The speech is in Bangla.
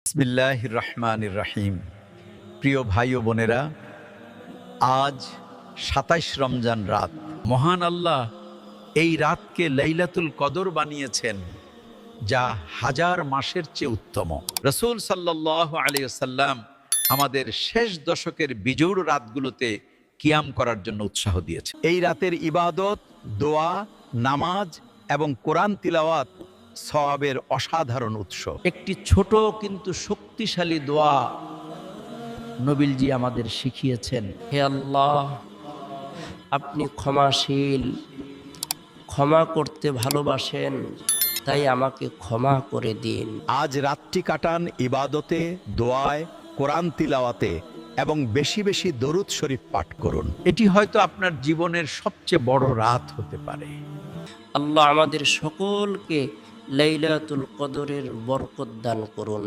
বিসমিল্লাহির রহমানির রহিম। প্রিয় ভাই ও বোনেরা, আজ ২৭ রমজান রাত। মহান আল্লাহ এই রাতকে লাইলাতুল কদর বানিয়েছেন, যা হাজার মাসের চেয়ে উত্তম। রাসূল সাল্লাল্লাহু আলাইহি ওয়াসাল্লাম আমাদের শেষ দশকের বিজোড় রাতগুলোতে কিয়াম করার জন্য উৎসাহ দিয়েছে। এই রাতের ইবাদত, দোয়া, নামাজ এবং কোরআন তিলাওয়াত সওয়াবের অসাধারণ উৎস। একটি ছোট কিন্তু শক্তিশালী দোয়া নবীজি আমাদের শিখিয়েছেন। হে আল্লাহ, আপনি ক্ষমাশীল, ক্ষমা করতে ভালোবাসেন, তাই আমাকে ক্ষমা করে দিন। আজ রাতটি কাটান ইবাদতে, দোয়ায়, কোরআন তিলাওয়াতে এবং বেশি বেশি দরুদ শরীফ পাঠ করুন। এটি হয়তো আপনার জীবনের সবচেয়ে বড় রাত হতে পারে। আল্লাহ আমাদের সকলকে লাইলাতুল কদরের বরকত দান করুন।